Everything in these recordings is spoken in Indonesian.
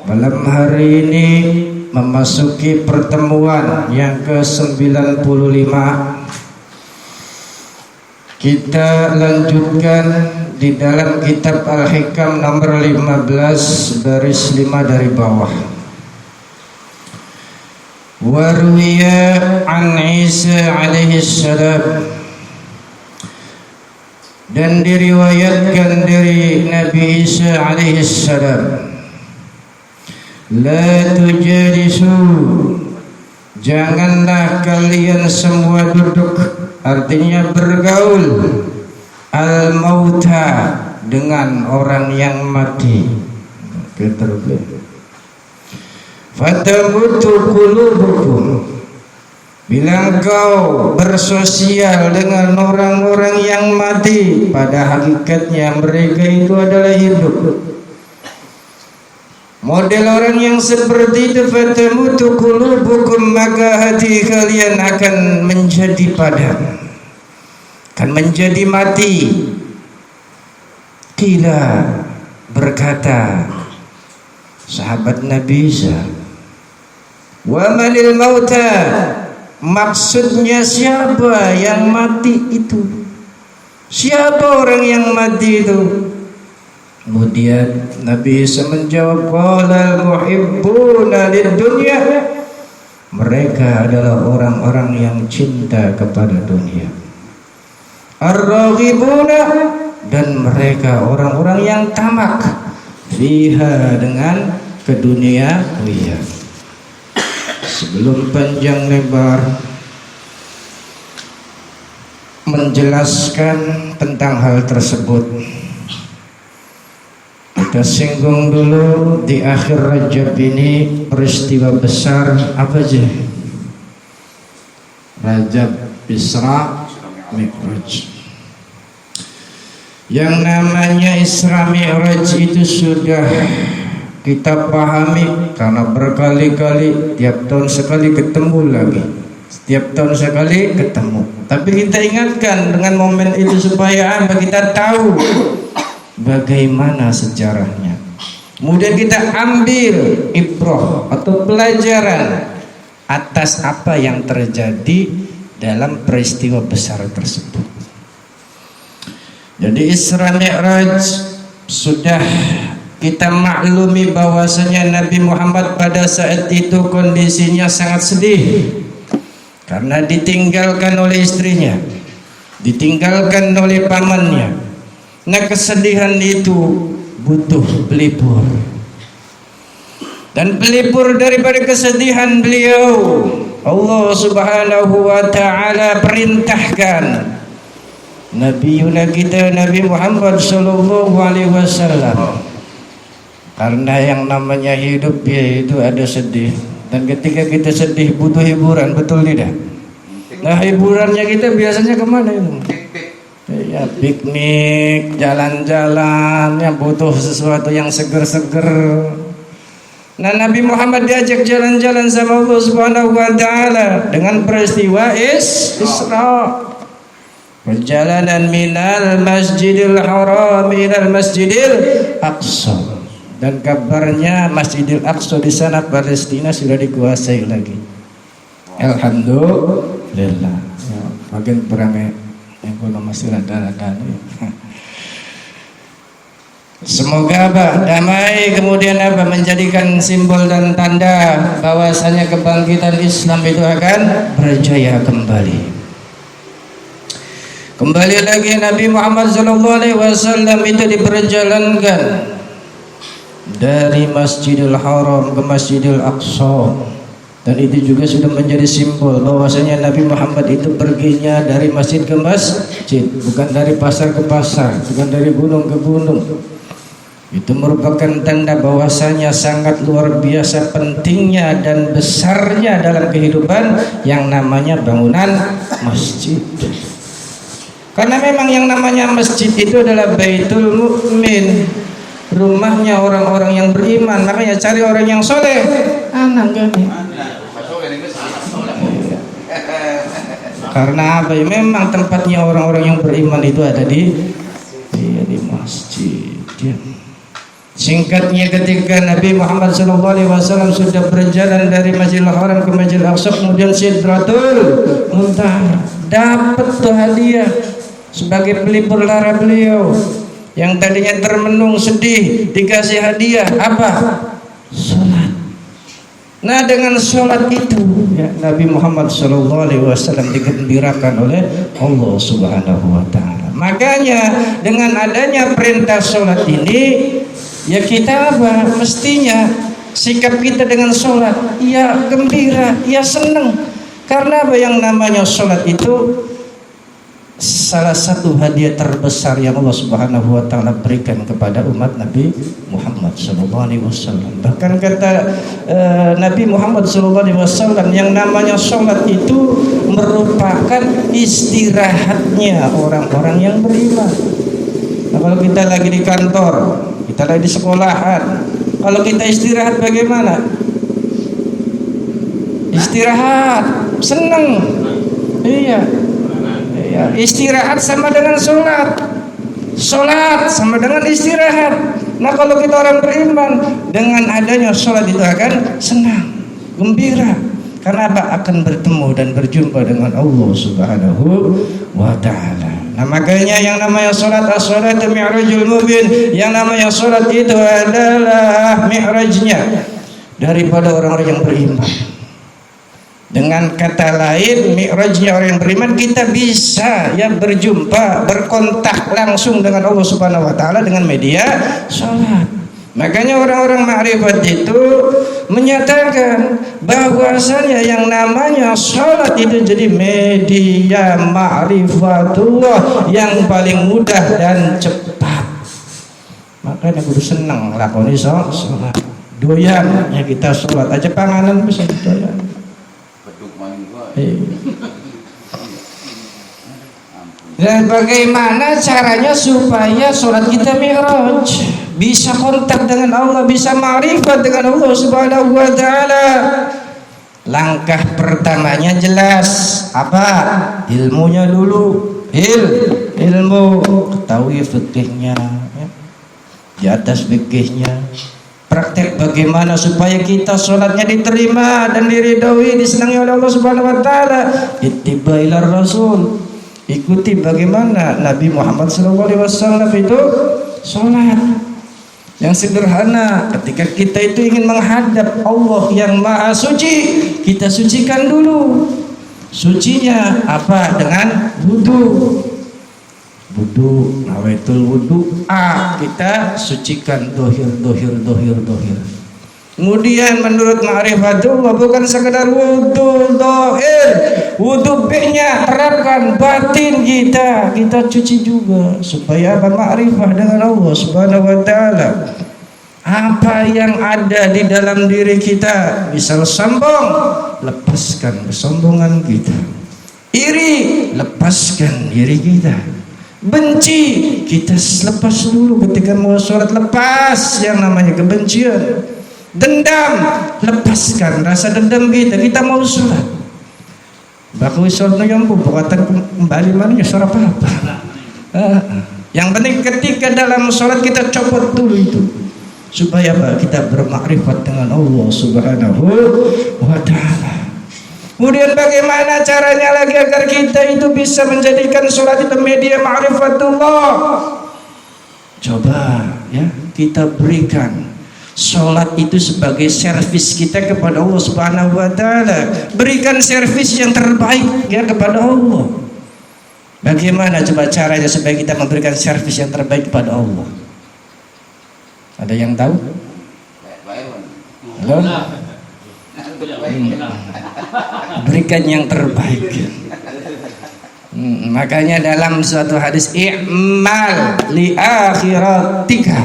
Malam hari ini memasuki pertemuan yang ke-95. Kita lanjutkan di dalam kitab Al-Hikam nomor 15 baris 5 dari bawah. Warwiya an Isa alaihi salam, dan diriwayatkan dari Nabi Isa alaihi salam, la tujalisu, janganlah kalian semua duduk, artinya bergaul, al-mauta, dengan orang yang mati. Fatamutu qulubukum, bila engkau bersosial dengan orang-orang yang mati, pada hakikatnya mereka itu adalah hidup. Model orang yang seperti itu, fatamutu qulubukum, maka hati kalian akan menjadi padam, akan menjadi mati. Qila, berkata sahabat Nabi Isa, wa manil mauta, maksudnya siapa yang mati itu? Siapa orang yang mati itu? Kemudian Nabi Isa menjawab, qala muhibbuna lid-dunya, mereka adalah orang-orang yang cinta kepada dunia. Ar-raghibuna, dan mereka orang-orang yang tamak fiha, dengan keduniawian. Sebelum panjang lebar menjelaskan tentang hal tersebut, kita singgung dulu di akhir Rajab ini peristiwa besar apa aja? Rajab, Isra, Mi'raj. Yang namanya Isra Mi'raj itu sudah kita pahami karena berkali-kali, tiap tahun sekali ketemu lagi, setiap tahun sekali ketemu. Tapi kita ingatkan dengan momen itu supaya apa? Kita tahu bagaimana sejarahnya. Kemudian kita ambil ibrah atau pelajaran atas apa yang terjadi dalam peristiwa besar tersebut. Jadi Isra Mi'raj sudah kita maklumi bahwasanya Nabi Muhammad pada saat itu kondisinya sangat sedih karena ditinggalkan oleh istrinya, ditinggalkan oleh pamannya. Nah, kesedihan itu butuh pelipur, dan pelipur daripada kesedihan beliau, Allah Subhanahu wa ta'ala perintahkan Nabi kita Nabi Muhammad sallallahu alaihi wasallam, karena yang namanya hidup ya itu ada sedih, dan ketika kita sedih butuh hiburan, betul tidak? Nah, hiburannya kita biasanya kemana itu? Ya piknik, jalan-jalan, yang butuh sesuatu yang seger-seger. Nah, Nabi Muhammad diajak jalan-jalan sama Allah Subhanahu wa ta'ala dengan peristiwa Isra. Perjalanan minal Masjidil Haram ilal Masjidil Aqsa, dan kabarnya Masjidil Aqsa di sana Palestina sudah dikuasai lagi. Alhamdulillah. Ya, bagian perangnya yang kalau masih ada. Semoga apa? Damai, kemudian apa? Menjadikan simbol dan tanda bahwasanya kebangkitan Islam itu akan berjaya kembali. Kembali lagi Nabi Muhammad SAW itu diperjalankan dari Masjidil Haram ke Masjidil Aqsa, dan itu juga sudah menjadi simbol bahwasanya Nabi Muhammad itu perginya dari masjid ke masjid, bukan dari pasar ke pasar, bukan dari gunung ke gunung. Itu merupakan tanda bahwasanya sangat luar biasa pentingnya dan besarnya dalam kehidupan yang namanya bangunan masjid. Karena memang yang namanya masjid itu adalah Baitul Mukmin, rumahnya orang-orang yang beriman. Makanya cari orang yang soleh. Anak kan? Karena apa? Memang tempatnya orang-orang yang beriman itu ada di masjid. Singkatnya, ketika Nabi Muhammad SAW sudah berjalan dari Masjidil Haram ke Masjidil Aqsa, kemudian Sidratul Muntaha, dapat tuh hadiah sebagai pelipur lara beliau. Yang tadinya termenung sedih, dikasih hadiah apa? Sholat. Nah, dengan sholat itu ya, Nabi Muhammad SAW digembirakan oleh Allah Subhanahu wa Ta'ala. Makanya dengan adanya perintah sholat ini, ya kita apa? Mestinya sikap kita dengan sholat, ya gembira, ya senang. Karena apa? Yang namanya sholat itu salah satu hadiah terbesar yang Allah Subhanahu wa Ta'ala berikan kepada umat Nabi Muhammad SAW. Bahkan kata Nabi Muhammad SAW, yang namanya sholat itu merupakan istirahatnya orang-orang yang beriman. Nah, kalau kita lagi di kantor, kita lagi di sekolahan, kalau kita istirahat bagaimana? Istirahat, senang. Iya. Ya, istirahat sama dengan sholat, sholat sama dengan istirahat. Nah, kalau kita orang beriman, dengan adanya sholat itu akan senang, gembira. Karena apa? Akan bertemu dan berjumpa dengan Allah Subhanahu wa Ta'ala. Nah, makanya yang namanya sholat, as-sholatu mi'rajul mu'min, yang namanya sholat itu adalah mi'rajnya daripada orang-orang yang beriman. Dengan kata lain, mi'rajnya orang yang beriman, kita bisa ya berjumpa, berkontak langsung dengan Allah Subhanahu wa Ta'ala dengan media sholat. Makanya orang-orang ma'rifat itu menyatakan bahwasanya yang namanya sholat itu jadi media ma'rifatullah yang paling mudah dan cepat. Makanya kudu senang lakoni sholat. Doyan ya kita sholat aja panganan bisa doyan. Dan bagaimana caranya supaya sholat kita mi'raj, bisa kontak dengan Allah, bisa ma'rifat dengan Allah Subhanahu wa Ta'ala? Langkah pertamanya jelas, apa? Ilmunya dulu. Ilmu, ketahui fikihnya ya. Di atas fikihnya praktek bagaimana supaya kita sholatnya diterima dan diridhoi, disenangi oleh Allah Subhanahu wa Ta'ala. Ittibailar Rasul, ikuti bagaimana Nabi Muhammad SAW itu sholat yang sederhana. Ketika kita itu ingin menghadap Allah yang Maha Suci, kita sucikan dulu. Sucinya apa? Dengan wudu. Wudu, nawaitul wudu, kita sucikan dohir. Kemudian menurut ma'rifatullah bukan sekedar wudu dohir, wudu B-nya terapkan batin kita cuci juga supaya apa? Ma'rifah dengan Allah Subhanahu wa Ta'ala. Apa yang ada di dalam diri kita, misal sombong, lepaskan kesombongan kita. Iri, lepaskan diri kita. Benci, kita lepas dulu ketika mau sholat, lepas yang namanya kebencian. Dendam, lepaskan rasa dendam kita mau sholat. Bakal sholat yang bukan kembali mana suara apa-apa. Yang penting ketika dalam sholat kita copot dulu itu, supaya kita bermakrifat dengan Allah Subhanahu wa Ta'ala. Kemudian bagaimana caranya lagi agar kita itu bisa menjadikan sholat itu media ma'rifatullah? Coba ya kita berikan sholat itu sebagai servis kita kepada Allah Subhanahu wa Ta'ala. Berikan servis yang terbaik ya kepada Allah. Bagaimana coba caranya supaya kita memberikan servis yang terbaik kepada Allah? Ada yang tahu? Halo? Berikan yang terbaik. Makanya dalam suatu hadis, i'mal li akhiratika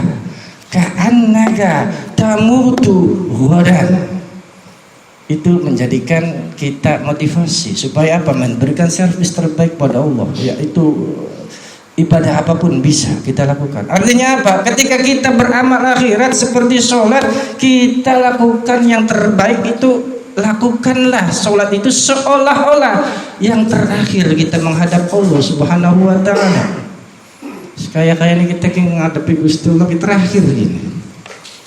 ka'annaka tamutu ghadan. Itu menjadikan kita motivasi supaya apa? Memberikan servis terbaik pada Allah. Yaitu ibadah apapun bisa kita lakukan. Artinya apa? Ketika kita beramal akhirat seperti sholat, kita lakukan yang terbaik itu. Lakukanlah sholat itu seolah-olah yang terakhir kita menghadap Allah Subhanahu wa Ta'ala. Kayak ini kita menghadapi Gusti Allah terakhir gini.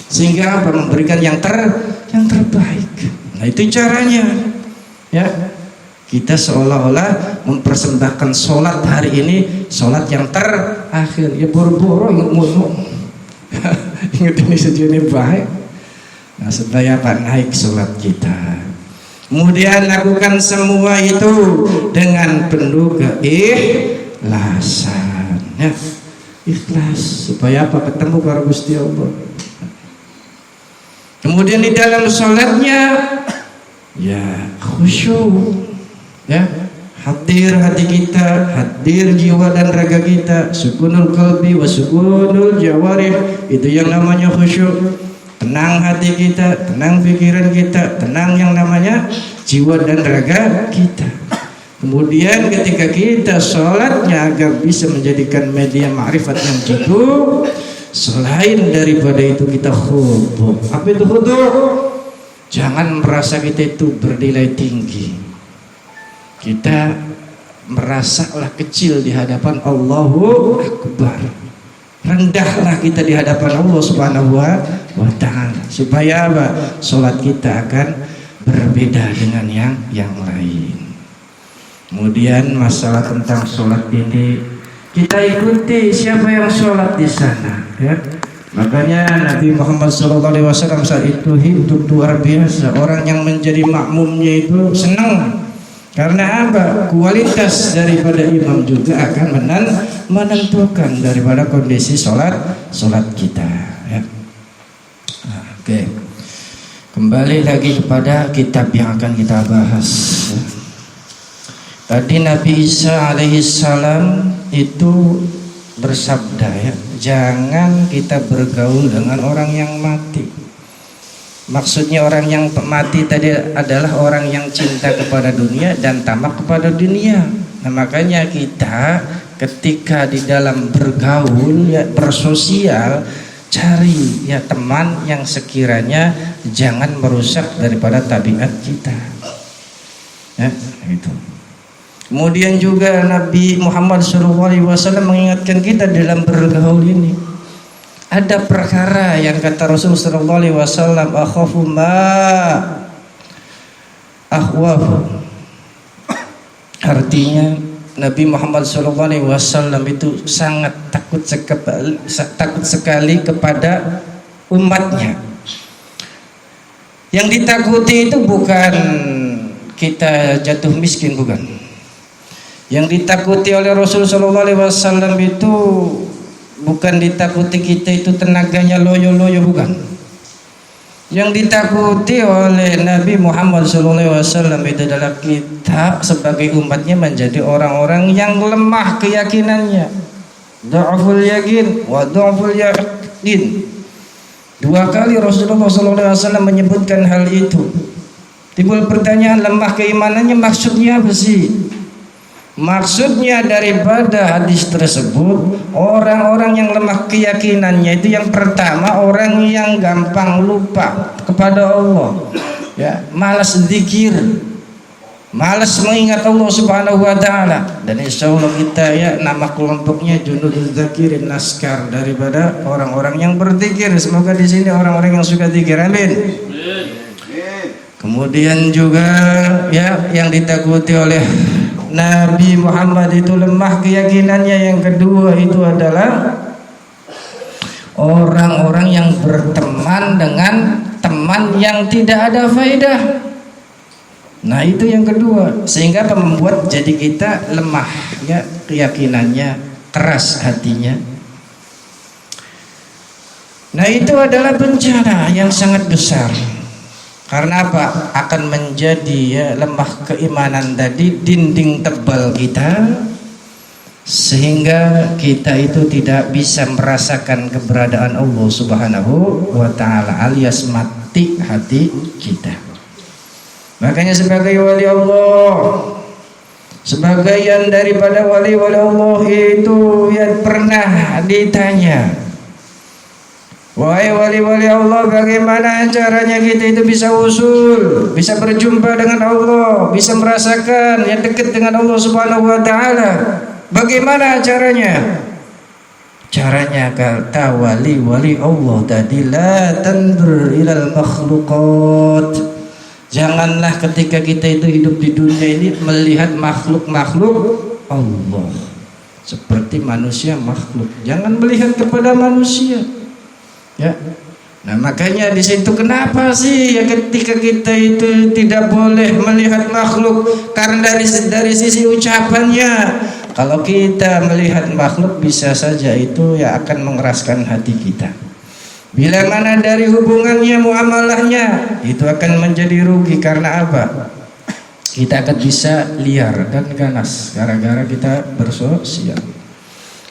sehingga apa? Memberikan yang terbaik. Nah itu caranya, ya. Kita seolah-olah mempersembahkan sholat hari ini, sholat yang terakhir. Ya boro-boro ingat ini sejauh baik. Nah supaya apa? Naik sholat kita. Kemudian lakukan semua itu dengan penuh keikhlasan, ya. Ikhlas supaya apa? Ketemu karo Gusti Allah. Kemudian di dalam sholatnya ya khusyuk, ya, hadir hati kita, hadir jiwa dan raga kita, sukunul qalbi wa sukunul jawarih, itu yang namanya khusyuk. Tenang hati kita, tenang pikiran kita, tenang yang namanya jiwa dan raga kita. Kemudian ketika kita sholatnya agar bisa menjadikan media ma'rifat yang jitu, selain daripada itu kita khudu'. Apa itu khudu'? Jangan merasa kita itu bernilai tinggi. Kita merasalah kecil di hadapan Allahu Akbar. Rendahlah kita di hadapan Allah Subhanahu wa Ta'ala, supaya apa? Sholat kita akan berbeda dengan yang lain. Kemudian masalah tentang sholat ini kita ikuti siapa yang sholat di sana, ya. Makanya Nabi Muhammad SAW saat itu hidup luar biasa. Orang yang menjadi makmumnya itu senang. Karena apa? Kualitas daripada imam juga akan menentukan daripada kondisi sholat kita, ya. Nah, oke. Kembali lagi kepada kitab yang akan kita bahas. Tadi Nabi Isa alaihissalam itu bersabda, ya, jangan kita bergaul dengan orang yang mati. Maksudnya orang yang mati tadi adalah orang yang cinta kepada dunia dan tamak kepada dunia. Nah makanya kita ketika di dalam bergaul, ya, bersosial, cari ya teman yang sekiranya jangan merusak daripada tabiat kita, ya itu. Kemudian juga Nabi Muhammad SAW mengingatkan kita dalam bergaul ini. Ada perkara yang kata Rasul sallallahu alaihi wasallam, akhafu ma akhwafu. Artinya Nabi Muhammad sallallahu alaihi wasallam itu sangat takut sekali kepada umatnya. Yang ditakuti itu bukan kita jatuh miskin, bukan. Yang ditakuti oleh Rasul sallallahu alaihi wasallam itu bukan ditakuti kita itu tenaganya loyo-loyo, bukan. Yang ditakuti oleh Nabi Muhammad SAW itu adalah kita sebagai umatnya menjadi orang-orang yang lemah keyakinannya. Dha'ful yakin wa dha'ful yakin. Dua kali Rasulullah SAW menyebutkan hal itu. Timbul pertanyaan, lemah keimanannya maksudnya apa sih? Maksudnya daripada hadis tersebut, orang-orang yang lemah keyakinannya itu yang pertama orang yang gampang lupa kepada Allah, ya, malas zikir, malas mengingat Allah Subhanahu wa Ta'ala. Dan insya Allah kita, ya, nama kelompoknya Junudul Zakirin Naskar, daripada orang-orang yang berzikir. Semoga di sini orang-orang yang suka zikir, amin. Kemudian juga, ya, yang ditakuti oleh Nabi Muhammad itu lemah keyakinannya. Yang kedua itu adalah orang-orang yang berteman dengan teman yang tidak ada faedah. Nah itu yang kedua, sehingga membuat jadi kita lemah, ya, keyakinannya, keras hatinya. Nah itu adalah bencana yang sangat besar. Karena apa? Akan menjadi, ya, lemah keimanan tadi, dinding tebal kita, sehingga kita itu tidak bisa merasakan keberadaan Allah Subhanahu wa Ta'ala, alias mati hati kita. Makanya sebagai wali Allah, sebagian daripada wali-wali Allah itu yang pernah ditanya, wahai wali-wali Allah, bagaimana caranya kita itu bisa usul, bisa berjumpa dengan Allah, bisa merasakan yang dekat dengan Allah Subhanahu wa Ta'ala? Bagaimana caranya? Caranya kata wali Allah tadi, la tandur ilal makhluqat. Janganlah ketika kita itu hidup di dunia ini melihat makhluk-makhluk Allah seperti manusia makhluk. Jangan melihat kepada manusia. Ya. Nah, makanya di situ kenapa sih ya ketika kita itu tidak boleh melihat makhluk? Karena dari sisi ucapannya, kalau kita melihat makhluk bisa saja itu ya akan mengeraskan hati kita. Bila mana dari hubungannya, muamalahnya itu akan menjadi rugi. Karena apa? Kita akan bisa liar dan ganas gara-gara kita bersosial.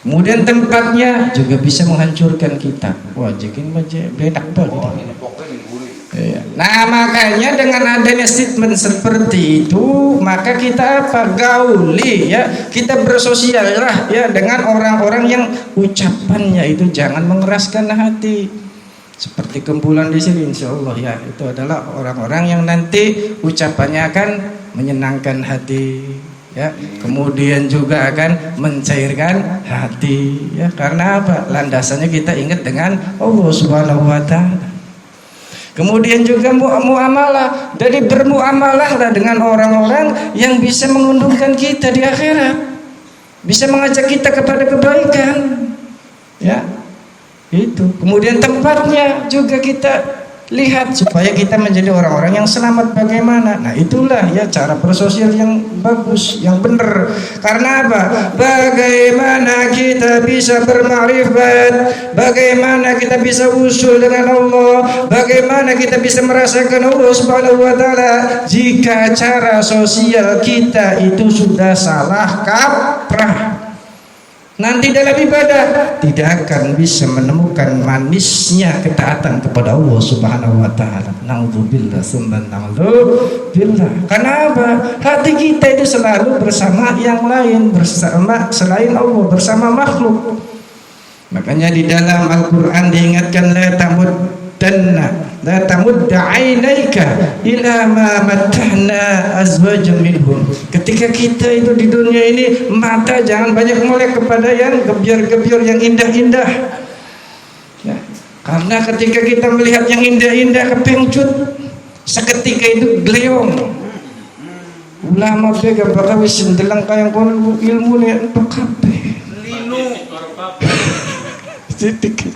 Kemudian tempatnya juga bisa menghancurkan kita. Wah, jekin baca benak banget. Nah, makanya dengan adanya statement seperti itu, maka kita apa? Gauli ya, kita bersosial lah ya dengan orang-orang yang ucapannya itu jangan mengeraskan hati. Seperti kumpulan di sini, insya Allah ya, itu adalah orang-orang yang nanti ucapannya akan menyenangkan hati. Ya, kemudian juga akan mencairkan hati ya, karena apa? Landasannya kita ingat dengan Allah Subhanahu wa taala. Kemudian juga muamalah, jadi bermuamalahlah dengan orang-orang yang bisa menguntungkan kita di akhirat, bisa mengajak kita kepada kebaikan. Ya. Itu. Kemudian tempatnya juga kita lihat supaya kita menjadi orang-orang yang selamat bagaimana. Nah, itulah ya cara bersosial yang bagus, yang benar. Karena apa? Bagaimana kita bisa bermakrifat, bagaimana kita bisa usul dengan Allah, bagaimana kita bisa merasakan Allah Subhanahu wa taala jika cara sosial kita itu sudah salah kaprah. Nanti dalam ibadah tidak akan bisa menemukan manisnya ketaatan kepada Allah Subhanahu wa taala. Naudzubillah summa naudzubillah. Karena apa? Hati kita itu selalu bersama yang lain, bersama selain Allah, bersama makhluk. Makanya di dalam Al-Qur'an diingatkan la tamudda 'ainaika ila ma matta'na azwajan minhum. Ketika kita itu di dunia ini, mata jangan banyak melek kepada yang gebyar-gebyar, yang indah-indah ya. Karena ketika kita melihat yang indah-indah kepengcut, seketika itu gleong. Ulama bega bakal wis ndelang kayang kono ilmune entuk kabeh linu titik.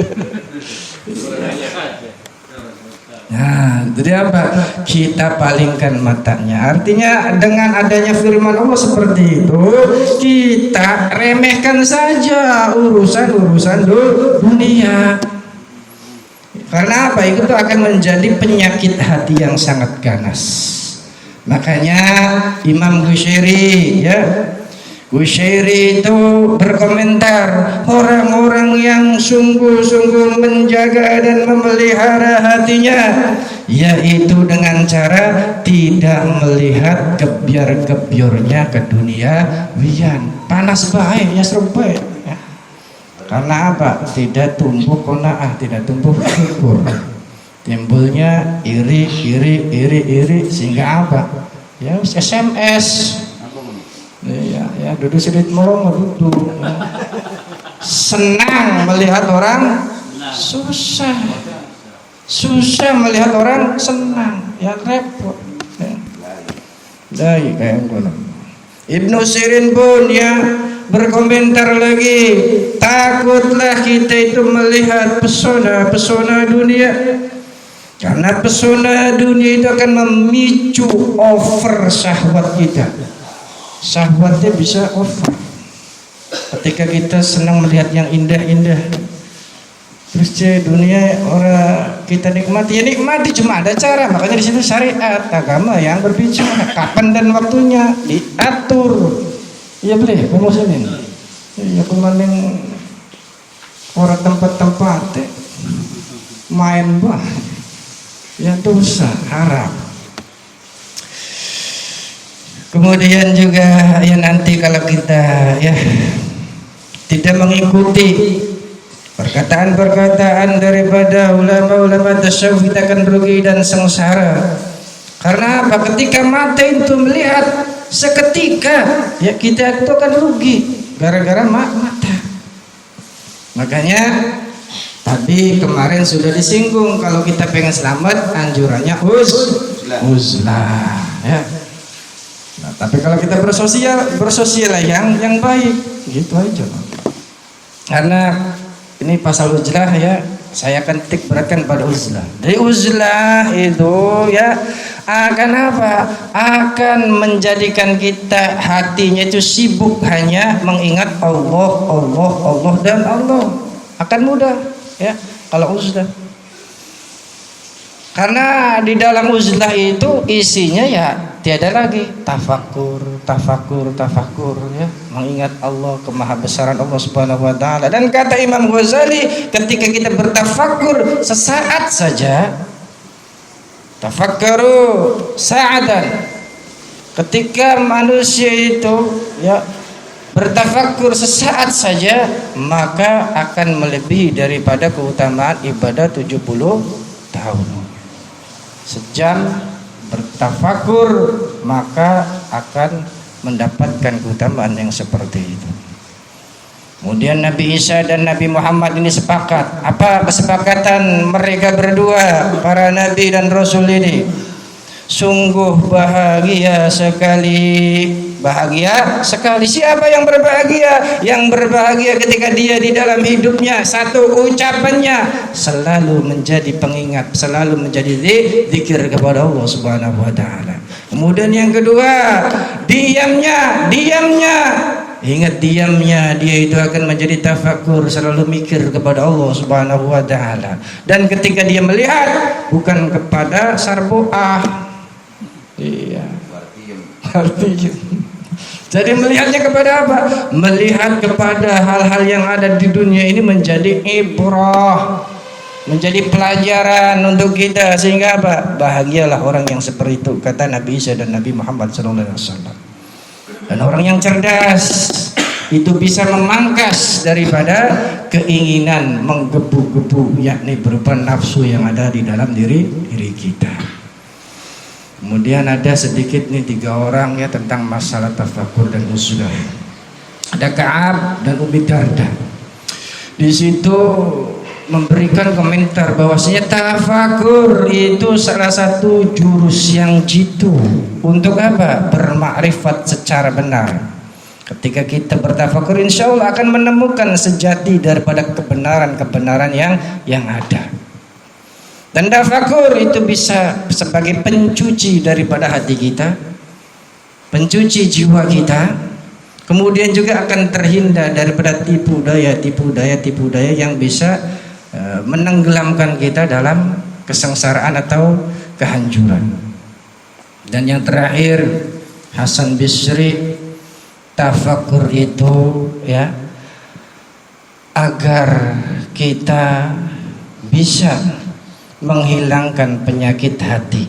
Nah, jadi apa? Kita palingkan matanya. Artinya dengan adanya firman Allah seperti itu, kita remehkan saja urusan-urusan dunia. Karena apa? Itu akan menjadi penyakit hati yang sangat ganas. Makanya Imam Ghusyairi ya, Ghusyairi itu berkomentar, orang-orang yang sungguh-sungguh menjaga dan memelihara hatinya, yaitu dengan cara tidak melihat gebyar-gebyurnya ke dunia wian. Panas baik ya serba ya. Karena apa? Tidak tumbuh qanaah, tidak tumbuh syukur. Timbulnya iri sehingga apa? Ya SMS. Ya duduk sedikit melong duduk. Senang melihat orang susah melihat orang senang, ya repot. Dai kayak ngono. Ibnu Sirin pun ya berkomentar lagi, takutlah kita itu melihat pesona dunia, karena pesona dunia itu akan memicu over syahwat kita. Syahwatnya bisa over ketika kita senang melihat yang indah-indah. Terus dunia orang kita nikmati, ya nikmati, cuma ada cara. Makanya di situ syariat agama yang berbicara kapan dan waktunya diatur. Iya boleh promosiin. Ya kemarin orang tempat-tempat main bah, ya dosa haram. Kemudian juga ya nanti kalau kita ya tidak mengikuti perkataan-perkataan daripada ulama-ulama tasawuf, kita akan rugi dan sengsara. Karena apa? Ketika mata itu melihat seketika, ya kita itu akan rugi gara-gara mata. Makanya tadi kemarin sudah disinggung, kalau kita pengen selamat anjurannya uzlah ya. Nah, tapi kalau kita bersosial yang baik gitu aja. Karena ini pasal uzlah ya, saya akan titik beratkan pada uzlah. Dari uzlah itu ya akan apa? Akan menjadikan kita hatinya itu sibuk hanya mengingat Allah, Allah, Allah dan Allah. Akan mudah ya kalau uzlah. Karena di dalam uzlah itu isinya ya tiada lagi tafakur ya, mengingat Allah, kemahabesaran Allah Subhanahu wa taala. Dan kata Imam Ghazali, ketika kita bertafakur sesaat saja, tafakkaru sa'adan, ketika manusia itu ya bertafakur sesaat saja, maka akan melebihi daripada keutamaan ibadah 70 tahun. Sejam bertafakur maka akan mendapatkan keutamaan yang seperti itu. Kemudian Nabi Isa dan Nabi Muhammad ini sepakat. Apa kesepakatan mereka berdua, para nabi dan rasul ini? Sungguh bahagia sekali. Bahagia sekali. Siapa yang berbahagia? Yang berbahagia ketika dia di dalam hidupnya satu ucapannya selalu menjadi pengingat, selalu menjadi zikir kepada Allah Subhanahu wa taala. Kemudian yang kedua, diamnya. Ingat diamnya, dia itu akan menjadi tafakur, selalu mikir kepada Allah Subhanahu wa taala. Dan ketika dia melihat bukan kepada sarboah. Iya. Jadi melihatnya kepada apa? Melihat kepada hal-hal yang ada di dunia ini menjadi ibrah, menjadi pelajaran untuk kita, sehingga apa? Bahagialah orang yang seperti itu, kata Nabi Isa dan Nabi Muhammad SAW. Dan orang yang cerdas itu bisa memangkas daripada keinginan menggebu-gebu, yakni berupa nafsu yang ada di dalam diri kita. Kemudian ada sedikit nih 3 orang ya tentang masalah tafakur dan uzlah. Ada Ka'ab dan Ummi Darda. Di situ memberikan komentar bahwasanya tafakur itu salah satu jurus yang jitu untuk apa? Bermakrifat secara benar. Ketika kita bertafakur, insya Allah akan menemukan sejati daripada kebenaran-kebenaran yang ada. Dan tafakur itu bisa sebagai pencuci daripada hati kita, pencuci jiwa kita. Kemudian juga akan terhindar daripada tipu daya yang bisa menenggelamkan kita dalam kesengsaraan atau kehancuran. Dan yang terakhir, Hasan Bisri, tafakur itu ya agar kita bisa menghilangkan penyakit hati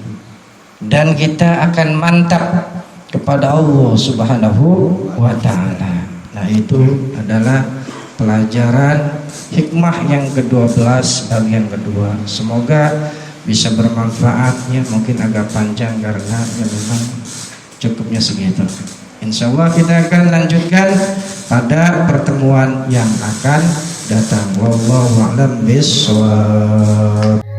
dan kita akan mantap kepada Allah Subhanahu wa taala. Nah, itu adalah pelajaran hikmah yang ke-12 bagian kedua. Semoga bisa bermanfaat ya, mungkin agak panjang karena ya memang cukupnya segitu. Insya Allah kita akan lanjutkan pada pertemuan yang akan datang. Wallahu a'lam bishawab.